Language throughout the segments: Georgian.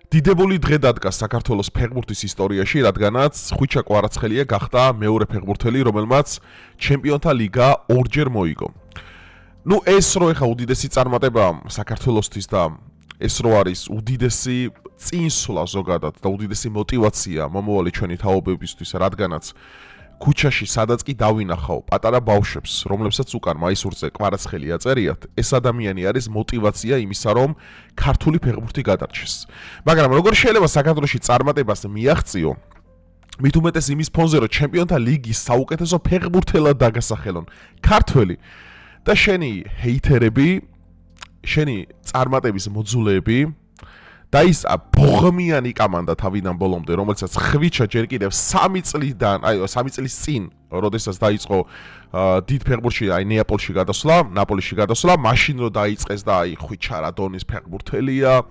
დიდებული დღე დადგა საქართველოს ფეხბურთის ისტორიაში, რადგანაც ხვიჩა კვარაცხელია გახდა მეორე ფეხბურთელი, რომელმაც ჩემპიონთა ლიგა ორჯერ მოიგო. ეს რო ეხა უდიდესი წარმატება საქართველოსთვის და ეს რო არის უდიდესი წინსვლა ზოგადად და უდიდესი мотиваცია მომავალი ჩვენი თაობებისთვის, რადგანაც ქუჩაში სადაც კი დავინახავ პატარა ბავშვებს, რომლებსაც უკან მაისურზე კვარაცხელი აწერიათ, ეს ადამიანი არის мотиваცია იმისა, რომ ქართული ფეხბურთი გადარჩეს. მაგრამ როგორ შეიძლება საქართველოში წარმატებას მიაღწიო? მით უმეტეს იმის ფონზე, რომ ჩემპიონთა ლიგის საუკეთესო ფეხბურთელად დაგასახელონ ქართველი და შენი ჰეითერები, შენი წარმატების მოძულეები და ის ბოღმიანი კამანდა თავიდან ბოლომდე, რომელსაც ხვიჩა ჯერ კიდევ 3 წლის წინ, როდესაც დაიწყო დიდ ფეხბურთში, ნეაპოლში გადასვლა, ნაპოლიში გადასვლა, მაშინ რო დაიწყეს და ხვიჩა რა დონის ფეხბურთელია,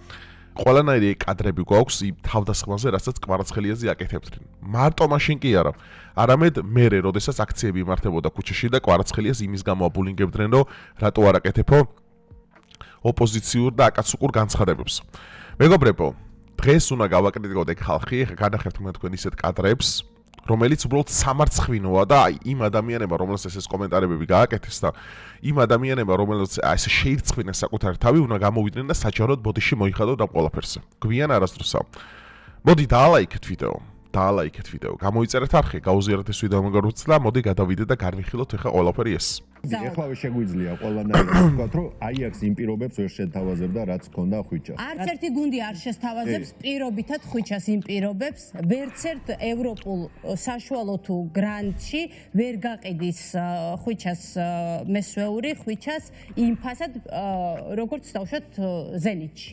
ყველანაირი კადრები გვაქვს იმ თავდასხმაზე, რასაც კვარაცხელიაზე აკეთებდნენ. მარტო მაშინ კი არა, არამედ მერე, როდესაც აქციები იმართებოდა ქუჩაში და კვარაცხელიას იმის გამო აბულინგებდნენ, რომ რატო არ აკეთებო ოპოზიციურ და აკაცუკურ განცხადებებს. მეგობრებო, დღეს უნდა გავაკრიტიკოთ ხალხი, ეხლა განახერთ თქვენ ისეთ კადრებს, რომელიც უბრალოდ სამარცხვინოა და იმ ადამიანებმა, რომელსაც ეს კომენტარები გააკეთეს და იმ ადამიანებმა, რომელსაც ესე შეირწყვინეს საკუთარი თავი, უნდა გამოვიდნენ და საჯაროდ ბოდიში მოიხადოთ ამ ყველაფერზე. გვიან არასდროსა. მოდი დაალაიქეთ ვიდეო, გამოიწერეთ არხი, გაუზიარეთ ეს ვიდეო მეგობრებო და მოდი გადავიდეთ და განვიხილოთ ეხლა ყველაფერი ეს. ეხლა შეგვიძლია ყველანაირად ვთქვათ, რომ აიაქსი იმ პირობებს ვერ შეთავაზებდა, რაც ჰქონდა ხვიჩას. არც ერთი გუნდი არ შესთავაზებს პირობითად ხვიჩას იმ პირობებს, ვერც ერთ ევროპულ საშუალო თუ გრანდში ვერ გაყიდის ხვიჩას მესვეული, ხვიჩას იმ ფასად, როგორც დავუშვათ ზენიტში.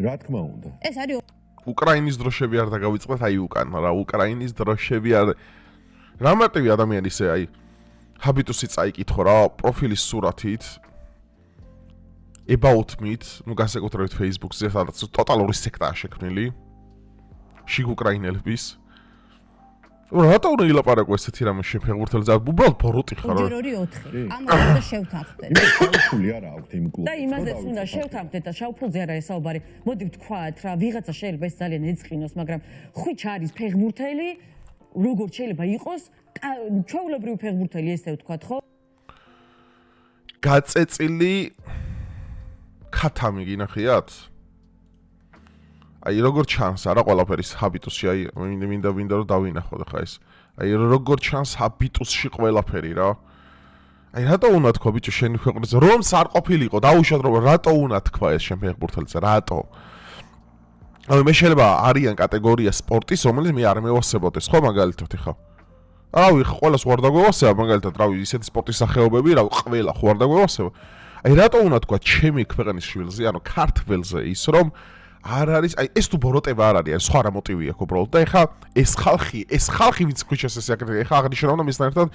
რა თქმა უნდა. ეს არის უკრაინის დროშები არ დაგავიწყოთ უკან, რა უკრაინის დროშები არ რა მარტივი ადამიანი ისე ჰაბიტუსი წაიკითხო რა პროფილის სურათით about me-ით, განსაკუთრებით Facebook-ზე, სადაც ტოტალური სექტაა შექმნილი შიგ უკრაინელების. რატო უნდა ილაპარაკო ესეთი რამე შეფეხბურთელზე? უბრალოდ ბოროტი ხარ. 2-4. ამაზე და შევთანხმდეთ. შავფული არა აქვთ იმ კლუბს. და იმაზეც უნდა შევთანხმდეთ და შავფულზე არა ეს საუბარი. მოდი ვთქვათ რა, ვიღაცა შეიძლება ეს ძალიან ეწყინოს, მაგრამ ხვიჩა არის ფეხბურთელი, როგორც შეიძლება იყოს, ჩვეულებრივი ფეხბურთელი ესე ვთქვათ, ხო? გაწეწილი ქათამი გინახიათ? როგორ ჩანს არა ყველაფერის ჰაბიტუსში, მინდა რომ დავინახოთ ხა ეს. როგორ ჩანს ჰაბიტუსში ყველაფერი რა. რატო უნდა თქვა ბიჭო შენი ქვეყნაზე, რომს არ ყოფილიყო, დაუშვათ რომ რატო უნდა თქვა ეს შენ ფეხბურთელზე, რატო? მე შეიძლება არიან კატეგორია სპორტის, რომელიც მე არ მევასებოდეს, ხო მაგალითად ხა. ყველას ხوار დაგვევასება მაგალითად, ისეთი სპორტის სახეობები, ყველა ხوار დაგვევასება. რატო უნდა თქვა ჩემი ქვეყნის შვილზე, ქართველზე ის რომ არ არის, ეს თუ ბოროტება არ არის, სხვა რა მოტივი აქვს უბრალოდ და ეხა ეს ხალხი ვინც ხვიჩას ესე აკეთებს, ეხა აღნიშნავ და მისთან ერთად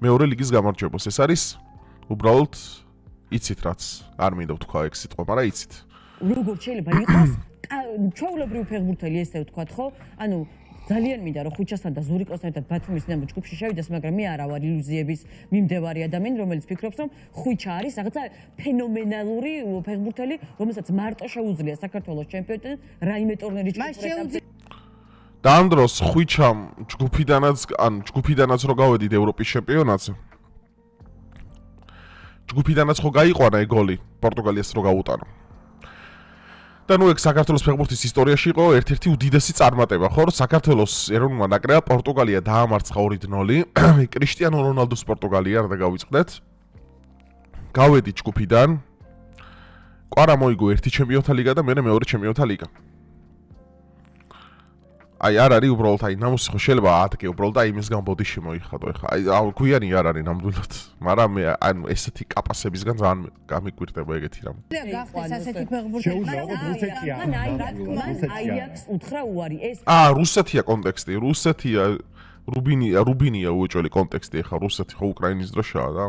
მეორე ლიგის გამარჯვებას. ეს არის უბრალოდ იცით რაც არ მინდა ვთქვა ეგ სიტყვა, მაგრამ იცით. როგორც შეიძლება იყოს ჩვეულებრივი ფეხბურთელი ესე ვთქვათ, ხო? ანუ ძალიან მინდა რომ ხვიჩასთან და ზურიკოსთან ერთად ბათუმის დინამო ჯგუფში შევიდეს, მაგრამ მე არა ვარ ილუზიების მიმდევარი ადამიანი, რომელიც ფიქრობს, რომ ხვიჩა არის რაღაცა ფენომენალური ფეხბურთელი, რომელსაც მარტო შეუძლია საქართველოს ჩემპიონატი რაიმე ტურნირის ჩამოყალიბება. და ამ დროს ხვიჩამ ჯგუფიდანაც რო გავედით ევროპის ჩემპიონატზე. ჯგუფიდანაც ხო გაიყვანა ეგ გოლი პორტუგალიას რო გაუტანა. და ეგ საქართველოს ფეხბურთის ისტორიაში იყო ერთ-ერთი უდიდესი წარმატება, ხო? საქართველოს ეროვნულმა ნაკრებმა პორტუგალია დაამარცხა 2-0. კრისტიანო რონალდოს პორტუგალია არ დაგავიწყდეთ. გავედით ჯგუფიდან. კვარა მოიგო ერთი ჩემპიონთა ლიგა და მერე მეორე ჩემპიონთა ლიგა. არ არის უბრალოდ ნამუსი ხო შეიძლება ათკე უბრალოდ იმის გამო ბოდიში მოიხადო ეხა. გვიანი არ არის ნამდვილად, მაგრამ მე ესეთი კაპასებისგან ძალიან გამიკვირდება ეგეთი რამე. გახდეს ასეთი ფეხბურთელი, მაგრამ აიაქსს უთხრა უარი ეს. რუსეთია კონტექსტი, რუსეთია რუბინია უეჭველი კონტექსტი ეხა რუსეთი ხო უკრაინის დროშაა და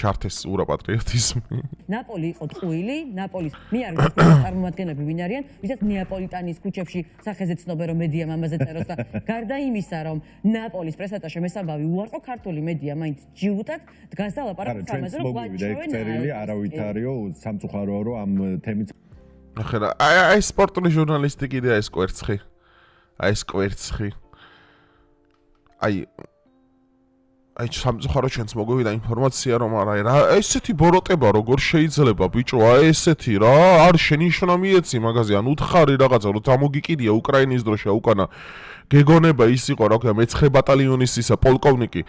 ჩართეს ურაპატრიოტიზმი. ნაპოლი იყო ტყუილი, ნაპოლის მე არ ვიცი წარმომადგენლები ვინ არიან, ვისაც ნეაპოლიტანის ქუჩებში სახეზე ცნობენ რომ მედია მამაზე წეროს და გარდა იმისა რომ ნაპოლის პრესატაშე მესამბავი უარყო ქართული მედია მაინც ჯიუტად დგას და ლაპარაკობს ამაზე რომ ვაჩვენ წერილი არავითარიო სამწუხაროა რომ ამ თემით ახლა აი სპორტული ჟურნალისტი კიდე ეს კვერცხი. აი ეს კვერცხი. აი სამწუხარო ჩვენც მოგვივიდა ინფორმაცია რომ არა ესეთი ბოროტება როგორ შეიძლება ბიჭო აი ესეთი რა არ შენიშნა მიეცი მაგაზე ან უთხარი რაღაცა რომ დამოგიკიდია უკრაინის დროშა უკანა გეგონება ის იყო რა ქვია მე-9 ბატალიონის ისა პოლკოვნიკი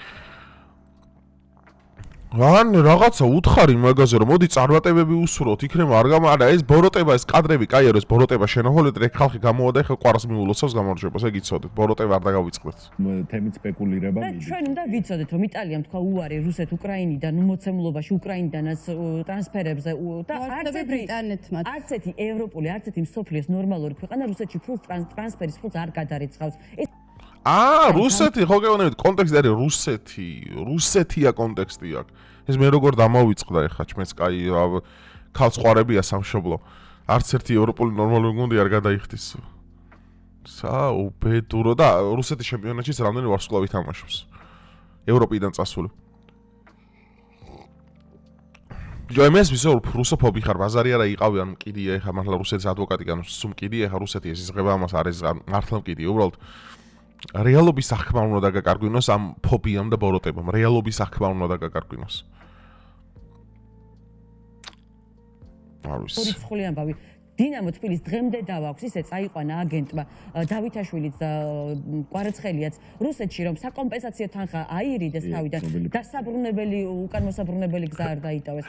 ან რაღაცა უთხარი მაგაზე რომ მოდი წარმატებები უსურვოთ იქნება არ გამა არა ეს ბოროტება ეს კადრები კაი არის ბოროტება შენახოვეთ რე ხალხი გამოვადა ეხა ყვარს მიულოცავს გამარჯვებას ეგ იცოდეთ ბოროტება არ დაგავიწყდეთ თემით სპეკულირება მიდის ჩვენ უნდა ვიცოდეთ რომ იტალიამ თქვა უარი რუსეთ-უკრაინიდან მოცემულობაში უკრაინიდანაც ტრანსფერებზე და არც ერთი ევროპული არც ერთი მსოფლიოს ნორმალური ქვეყანა რუსეთში ფულს ტრანსფერის ფულს არ გადარიცხავს რუსეთი ხო გეუბნებით კონტექსტი არის რუსეთია კონტექსტი აქ ეს მე როგორ დამავიწყდა ეხა ჩვენს კაი ქალს ყვარებია სამშობლო არც ერთი ევროპული ნორმალური გუნდი არ გადაიხდის საუბედურო და რუსეთის ჩემპიონატშიც რამდენი ვარსკვლავი თამაშობს ევროპიდან წასული ჯოიმეს ვისო რუსოფობი ხარ ბაზარი არა იყავი ან მკიდია ეხა მართლა რუსეთის ადვოკატი განს სულ მკიდია ეხა რუსეთი ეს იზღება ამას არის მართლა მკიდია უბრალოდ რეალობის აღქმა უნდა გაკარგვინოს ამ ფობიამ და ბოროტებამ რეალობის აღქმა უნდა გაკარგვინოს ორი ცხული ამბავი დინამო თბილის დღემდე დავაქვს ისე წაიყვანა აგენტმა დავითაშვილიც კვარაცხელიაც რუსეთში რომ საკომპენსაციო თანხა აირიდეს თავიდან დასაბრუნებელი უკან მოსაბრუნებელი გზა არ დაიტოვეს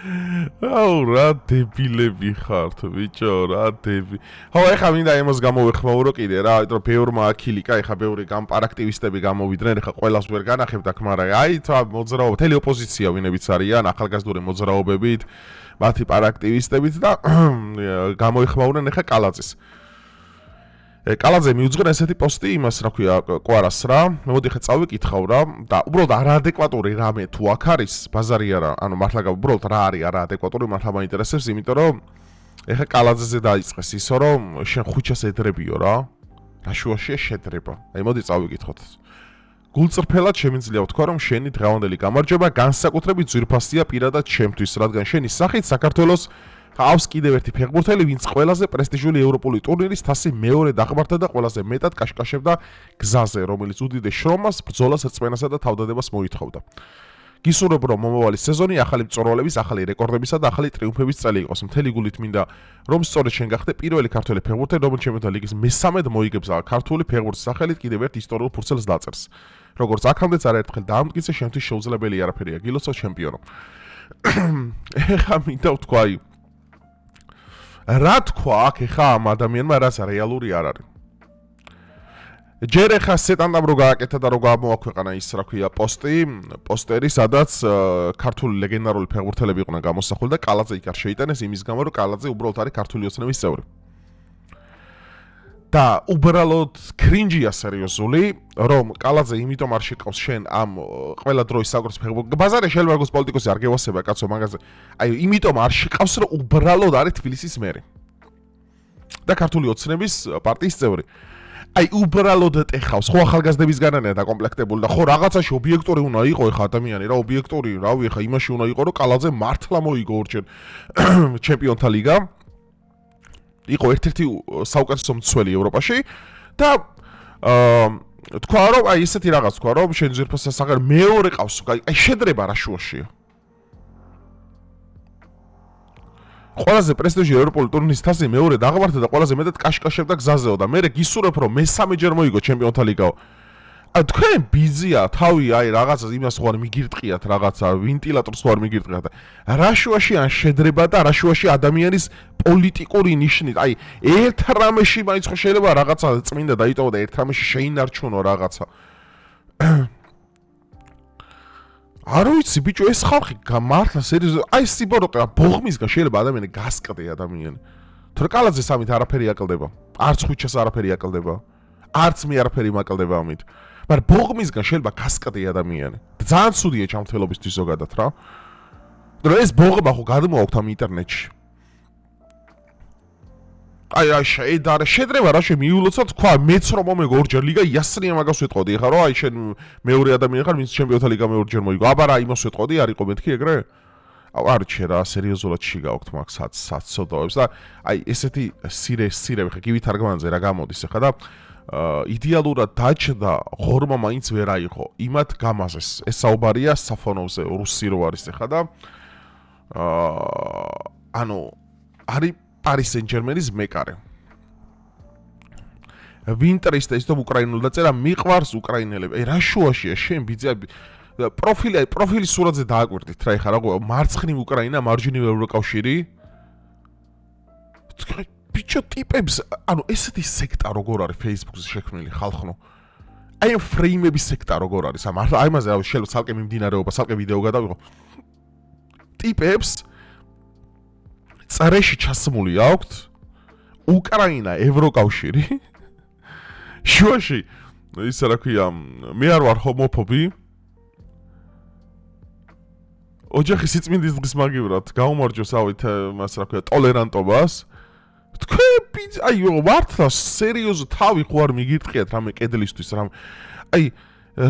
რა დებილები ხართ ბიჭო რა დები ხო ეხა მინდა ემოს გამოვეხმაურო კიდე რა იმიტომ რომ ბევრმა აქილიკა ეხა ბევრი გამპარაქტივისტები გამოვიდნენ ეხა ყველას ვერ განახებთ აქ მაგრამ აი თა მოძრაობა თელი ოპოზიცია ვინებიც არიან ახალგაზრდული მოძრაობებით მათი პარაქტივისტებით და გამოიხმაურნენ ეხა კალაძეს. კალაძე მიუძღვნა ესეთი პოსტი იმას რა ქვია კვარას რა. მოდი ხა წავიკითხავ რა და უბრალოდ არაადეკვატური რამე თუ აქ არის ბაზარი არა ანუ მართლა უბრალოდ რა არის არაადეკვატური მართლა მაინტერესებს იმიტომ რომ ეხა კალაძეზე დაიწყეს ისო რომ შენ ხუჩას ედრებიო რა. რა შუაშია შედრება. აი მოდი წავიკითხოთ. გულწრფელად შემიძლია ვთქვა რომ შენი დღევანდელი გამარჯვება განსაკუთრებით ძვირფასია პირადად ჩემთვის რადგან შენი სახით საქართველოს ჰყავს კიდევ ერთი ფეხბურთელი ვინც ყველაზე პრესტიჟული ევროპული ტურნირის თასი მეორე დაღმართა და ყველაზე მეტად კაშკაშებდა გზაზე რომელიც უდიდეს შრომას ბრძოლას რწმენასა და თავდადებას მოითხოვდა გისურვებ რომ მომავალი სეზონი ახალი მწვერვალების ახალი რეკორდებისა და ახალი ტრიუმფების წელი იყოს მთელი გულით მინდა რომ სწორედ შენ გახდე პირველი ქართველი ფეხბურთელი რომელიც ჩემპიონთა ლიგის მესამედ მოიგებს ქართული ფეხბურთის სახელით კიდევ ერთ ისტორიულ ფურცელს დაწერს როგორც აქამდეც არაერთხელ დაამტკიცე შენთვის შეუძლებელი არაფერია გილოცავ ჩემპიონო ეხა მინდა ვთქვა რა თქვა აქ ეხა ამ ადამიანმა რაც რეალური არ არის ჯერ ეხა სეტანდამ რო გააკეთა და რო გამოაქვეყნა ის რა ქვია პოსტერი სადაც ქართული ლეგენდარული ფეხბურთელები იყვნენ გამოსახული და კალაძე იქ არ შეიტანეს იმის გამო რომ კალაძე უბრალოდ არის ქართული ოცნების წევრი და უბრალოდ კრინჯია სერიოზული რომ კალაძე იმიტომ არ შეკავს შენ ამ ყველა დროის საკურს ფეხბურთს ბაზარი შეიძლება როგორც პოლიტიკოსი არ გევასება კაცო მაგაზე აი იმიტომ არ შეკავს რომ უბრალოდ არის თბილისის მერი და ქართული ოცნების პარტიის წევრი აი უბრალოდ ეხავს ხო ახალგაზრდებისგანაა დაკომპლექტებული და ხო რაღაცაში ობიექტური უნდა იყო ეხა ადამიანი რა ობიექტური რავი ეხა იმაში უნდა იყო რომ კალაძე მართლა მოიგო ორჯერ ჩემპიონთა ლიგა იყო ერთ-ერთი საუკეთესო მცველი ევროპაში და თქვა რომ აი ესეთი რაღაც თქვა რომ შენ ძირფასა საღარ მეორე ყავს აი შედრება რა შუაშია ყველაზე პრესტიჟული ევროპული ტურნირის თასი მეორე დაღმართა და ყველაზე მეტად კაშკაშებდა გზაზეო და მე გისურვებ რომ მესამეჯერ მოიგო ჩემპიონთა ლიგაო აი თქვენ ბიზია თავი აი რაღაცა იმას ხო არ მიგირტყიათ რაღაცა ვენტილატორს ხო არ მიგირტყიათ რა შუაში ან შედრება და რა შუაში ადამიანის პოლიტიკური ნიშნით აი ერთ რამეში მაინც ხო შეიძლება რაღაცა წმინდა დაიტოვო და ერთ რამეში შეინარჩუნო რაღაცა არ ვიცი ბიჭო ეს ხალხი მართლა სერიოზულად აი სიბოროტე ბოღმისგან შეიძლება ადამიანი გასკდე ადამიანი თორე კალაძე სამით არაფერი აკლდება არც ხუჩას არაფერი აკლდება არც მე არაფერი მაკლდება ამით მაგრამ ბოღმისგან შეიძლება გასკდე ადამიანი ძალიან ცუდია ჯანმრთელობისთვის ზოგადად რა რომ ეს ბოღმა ხო გადმოაქვთ ამ ინტერნეტში აი შედრება რა შემიულოცავ თქვა მეც რომ მომეგო ორჯერ ლიგა იასრია მაგას ვეთყოდი ხა რომ აი შენ მეორე ადამიანი ხარ ვინც ჩემპიონთა ლიგა მეორჯერ მოიგო აბა რა იმას ვეთყოდი არ იყო მეთქი ეგრე არჩე რა სერიოზულად შეგავთ მაგ საცოდოებს და აი ესეთი სირე ხა გივით არგმანზე რა გამოდის ახლა და იდეალურად დაჭდა ღორმა მაინც ვერ აიღო იმათ გამაზეს ეს საუბარია საფონოვზე რუსი რო არის ახლა და ანუ არის Paris Saint-Germain-ის მეკარე ვინტერის და ის თო უკრაინულ დაწერა მიყვარს უკრაინელები აი რა შუაშია შენ ბიძა პროფილი სურათზე დააკვირდით რა ეხლა რა მარცხნივ უკრაინა მარჯვნივ ევროკავშირი ბიჭო ტიპებს ანუ ესეთი სექტა როგორ არის Facebook-ზე შექმნილი ხალხნო აი ამ ფრეიმების სექტა როგორ არის აი ამაზე რა შეიძლება ცალკე მიმდინარეობა ცალკე ვიდეო გადავიღო ტიპებს წარეში ჩასმული აქვთ უკრაინა ევროკავშირი შუაში ისა რა ქვია მე არ ვარ ჰომოფობი ოჯახი სიწმინდის დღის მაგივრად გაუმარჯოს ავით მას რა ქვია ტოლერანტობას თქვენ აი მართლა სერიოზულად თავი ხო არ მიგიტყიათ რამე კედლისთვის რამე აი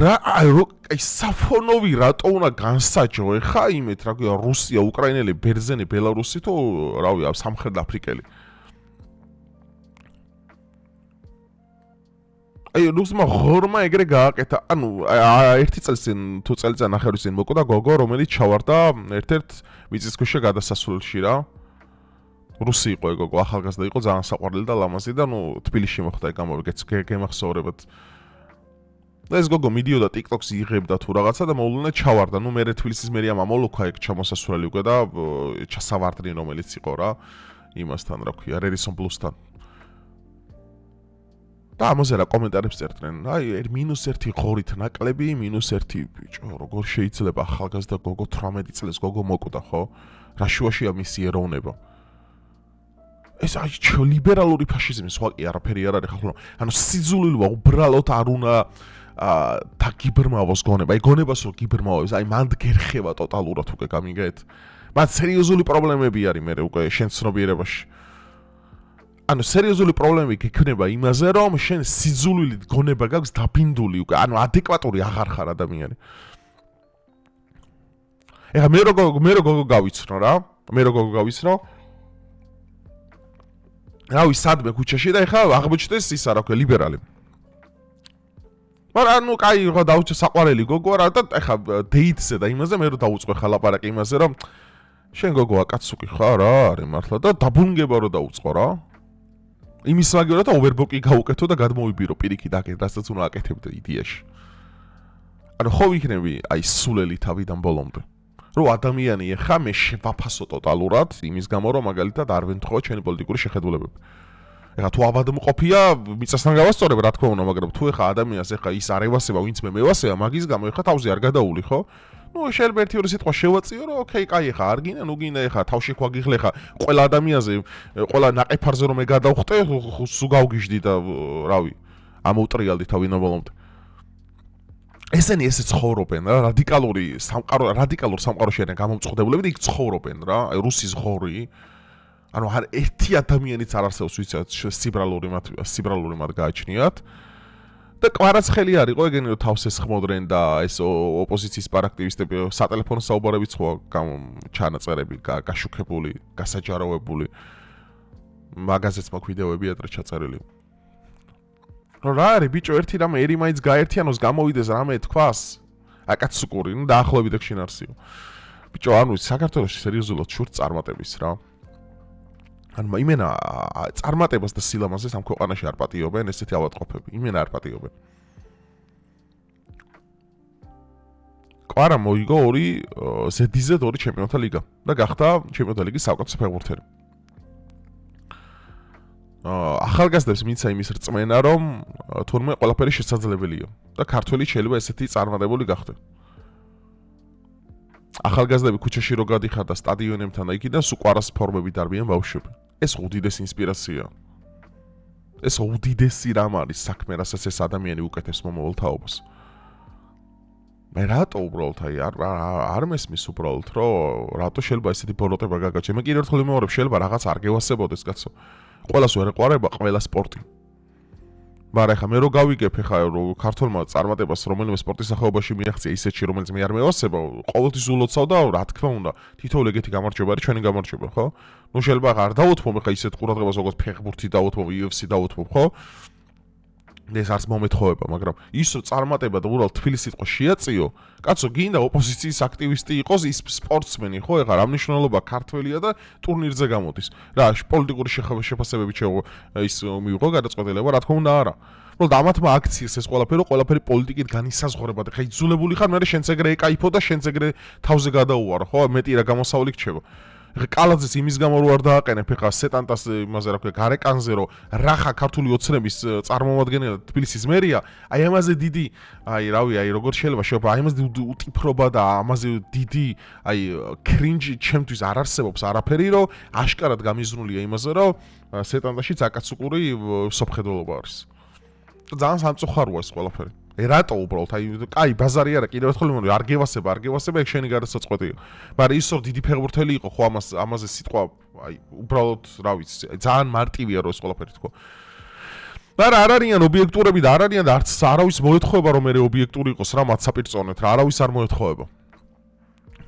რა აი საფონოვი რატო უნდა განსაჯო ეხა იმეთ რა ქვია რუსია უკრაინელი ბერძენი ბელარუსი თუ რავი სამხრეთ აფრიკელი აი რუსმა ღორმა ეგრე გააკეთა ანუ ერთი წელს წინ თუ წელიწად ნახევრის წინ მოკვდა გოგო რომელიც ჩავარდა ერთ-ერთ მიწისქვეშა გადასასვლელში რა რუსი იყო ეგ ახალგაზრდა იყო ძალიან საყვარელი და ლამაზი და ნუ თბილისში მოხდა ეგ გამოვიგეთ გემახსოვრებად და ეს გოგო მიდიოდა TikTok-ს იღებდა თუ რაღაცა და მოულოდნე ჩავარდა ნუ მე თბილისის მერია მამოლოქა ეგ ჩამოსასვლელი უკვე და ჩასავარდნი რომელიც იყო რა იმასთან რა ქვია Redison Plus-თან და ამაზე რა კომენტარებს წერდნენ აი -1 ღორით ნაკლები -1 ბიჭო როგორ შეიძლება ახალგაზრდა გოგო 18 წელს გოგო მოკვდა ხო რა შუაშია მისი ეროვნება ეს აი ლიბერალური ფაშიზმის ვაკი არაფერი არ არის ხალხო ანუ სიძულვილობა უბრალოდ არ უნდა დაგიბრმავოს გონება აი გონებას რო გიბრმავებს აი მანდ გერხება ტოტალურად უკვე გამიგეთ მათ სერიოზული პრობლემები არის მე უკვე შენ ცნობიერებაში ანუ სერიოზული პრობლემები გექნება იმაზე რომ შენ სიძულვილით გონება გაქვს დაფინდული უკვე ანუ ადეკვატური აღარ ხარ ადამიანი ეხა მე როგორ გავიცნო რა მე როგორ გავიცნო რავი სადმე ქუჩაში და ეხა აღმოჩნდეს ისა რა ქვია ლიბერალი მაგრამ ნუ კაი ხო დაუჭე საყვარელი გოგო რა და ეხა დეიტზე და იმაზე მე რო დაუწყე ხა ლაპარაკი იმაზე რომ შენ გოგო აკაცუკი ხარ რა არის მართლა და დაბუნგება რო დაუწყო რა იმის მაგივრად ოვერბოკი გაუკეთო და გადმოვიბირო პირიქით აკეთ რასაც უნდა აკეთებდე იდეაში ანუ ხო ვიქნები აი სულელი თავიდან ბოლომდე რო ადამიანი ეხა მე შევაფასო ტოტალურად იმის გამო რომ მაგალითად არ ვემთხოვა ჩვენი პოლიტიკური შეხედულებები ეხა თუ ავადმყოფია მიწასთან გავასწორებ რა თქმა უნდა მაგრამ თუ ეხა ადამიანს ეხა ის არ ევასება ვინც მე მევასება მაგის გამო ეხა თავზე არ გადაული ხო ნუ შეიძლება ერთი ორი სიტყვა შევაწიო რომ ოკეი კაი ეხა არ გინდა ნუ გინდა ეხა თავში ქვაგიხლე ეხა ყველა ადამიანზე ყველა ნაყეფარზე რომ მე გადავხტე სულ გავგიჟდი და რავი ამოვტრიალდი თავიდან ბოლომდე ესენი ესე ცხოვრობენ რა რადიკალურ სამყაროში არიან გამომწყობლები და იქ ცხოვრობენ რა აი რუსის ღორი ანუ არ ერთი ადამიანიც არ არსებობს ვიცით სიბრალური მათ გააჩნიათ და კვარაცხელი არისო ეგენი რომ თავს ესხმოდნენ და ეს ოპოზიციის პარაქტივისტები სატელეფონო საუბარებიც ხო ჩანაწერები გაშუქებული გასაჯაროვებული მაგაზეც მაქვს ვიდეოები ადრე ჩაწერილი რა არის ბიჭო ერთი რამე ერი მაინც გაერთიანოს გამოვიდეს რამე თქვას აკაცუკური ნუ დაახლოებით ეგ შინარსიო ბიჭო ანუ საქართველოში სერიოზულად შურს წარმატების რა ანუ იმენა წარმატებას და სილამაზეს ამ ქვეყანაში არ პატიობენ ესეთი ავადმყოფები იმენა არ პატიობენ კვარა მოიგო 2 ზედიზედ 2 ჩემპიონთა ლიგა და გახდა ჩემპიონთა ლიგის საუკეთესო ფეხბურთელი ახალგაზრდებს მიცა იმის რწმენა რომ თურმე ყველაფერი შესაძლებელია და ქართველი შეიძლება ესეთი წარმატებული გახდეს ახალგაზრდები ქუჩაში რო გადიხარ და სტადიონებთან და იქიდან სულ კვარას ფორმები დარბიან ბავშვები ეს უდიდესი ინსპირაციაა ეს უდიდესი რამ არის საქმე რასაც ეს ადამიანი უკეთებს მომავალ თაობას მე რატო უბრალოდ აი არ მესმის უბრალოდ რომ რატო შეიძლება ესეთი ბოროტება გაგაჩე მე კიდევ ერთხელ ვიმეორებ შეიძლება რაღაც არ გევასებოდეს კაცო ყველას ვერ ეყარება ყველა სპორტი მაგრამ ეხლა მე რო გავიგებ ეხლა ქართულმა წარმატებას რომელიმე სპორტის სახეობაში მიაღწია ისეთში რომელიც მე არ მევასება ყოველთვის ულოცავ და რა თქმა უნდა თითოეული ეგეთი გამარჯვება არის ჩვენი გამარჯვება ხო ნუ შეიძლება არ დავუთმობ ეხლა ისეთ ყურადღებას როგორც ფეხბურთი დავუთმობ UFC დავუთმობ ხო ეს არც მომეთხოვება მაგრამ ის რო წარმატება და უბრალოდ თბილისის სიტყვა შეაწიო კაცო გინდა ოპოზიციის აქტივისტი იყოს ის სპორტსმენი ხო ეხლა რა მნიშვნელობა ქართველია და ტურნირზე გამოდის რა პოლიტიკური შეფასებებით ის მიიღო გადაწყვეტილება რა თქმა უნდა არა უბრალოდ ამათმა აქციას ეს ყველაფერი პოლიტიკით განისაზღვრება და ხა იძულებული ხარ მე შენც ეგრე ეკაიფო და შენც ეგრე თავზე გადაუარო ხო მეტი რა გამოსავალი გრჩება ეხლა კალაძეს იმის გამო რო არ დააყენებ ეხლა სეტანტას იმაზე რა ქვია გარეკანზე რო რახა ქართული ოცნების წარმომადგენელი თბილისის მერია აი ამაზე დიდი აი როგორ შეიძლება აი ამაზე უტიფრობა და ამაზე დიდი აი კრინჯი ჩემთვის არ არსებობს არაფერი რო აშკარად გამიზრუნულია იმაზე რო სეტანტაში აკაცუკური სოფხედელობა არის ძალიან სამწუხაროა ეს ყველაფერი რატო უბრალოდ აი ბაზარი არა კიდევ ერთხელ მომი არ გევასება ეგ შენი გადასაწყვეტია მაგრამ ის რომ დიდი ფეხბურთელი იყო ხო ამაზე სიტყვა აი უბრალოდ რა ვიცი ძალიან მარტივია რომ ეს ყველაფერი თქო მაგრამ არ არიან ობიექტურები და არ არიან და არც არავის მოეთხოვება რომ მე ობიექტური იყოს რა მათ საპირწონეთ რა არავის არ მოეთხოვება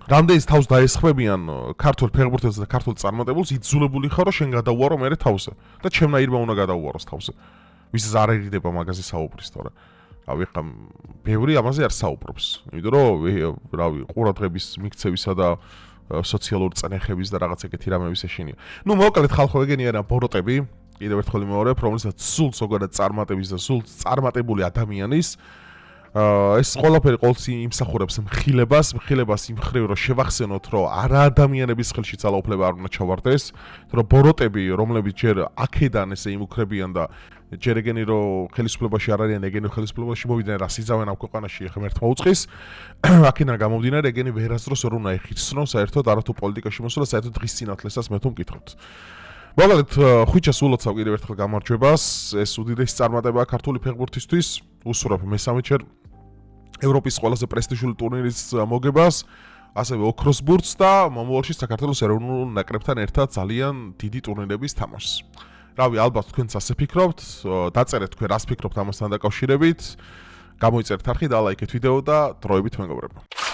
რამდენიც თავს დაესხმებიან ქართულ ფეხბურთელს და ქართულ წარმატებულს იძულებული ხარ რომ შენ გადაუარო მე თავზე და ჩემნაირმა უნდა გადაუაროს თავზე ვისაც არ ერიდება მაგაზე საუბრის თორე რავი ხა ბევრი ამაზე არ საუბრობს იმიტომ რომ რავი ყურადღების მიქცევისა და სოციალურ წნეხების და რაღაც ეგეთი რამების ეშინია ნუ მოკლედ ხალხო ეგენი არა ბოროტები კიდევ ერთხელ მიმაორებ რომელსაც სულ ზოგადად წარმატების და სულ წარმატებული ადამიანის ეს ყველაფერი ყოველთვის იმსახურებს მხილებას იმ ხრივ რომ შევახსენოთ რომ არა ადამიანების ხელში ძალაუფლება არ უნდა ჩავარდეს რომ ბოროტები რომლებიც ჯერ აქედან ესე იმუქრებიან და ჯერ ეგენი რომ ხელისუფლებაში არ არიან ეგენი ხელისუფლებაში მოვიდნენ რა სიძავენ ამ ქვეყანაში ღმერთმა უწყის აქედან გამომდინარე ეგენი ვერასდროს არ უნდა ეხიცნონ საერთოდ არათუ პოლიტიკაში მოსვლა საერთოდ დღის სინათლესაც მე თუ მკითხავთ მოგალეთ ხვიჩას ულოცავ კიდევ ერთხელ გამარჯვებას ეს უდიდესი წარმატებაა ქართული ფეხბურთისთვის უსურვებ მესამეჯერ ევროპის ყველაზე პრესტიჟული ტურნირის მოგებას ასევე ოქროს ბურთს და მომავალში საქართველოს ეროვნულ ნაკრებთან ერთად ძალიან დიდი ტურნირების თამაშს რავი ალბათ თქვენც ასე ფიქრობთ დაწერეთ თქვენ რას ფიქრობთ ამასთან დაკავშირებით გამოიწერეთ არხი და ლაიქეთ ვიდეო და დროებით მეგობრებო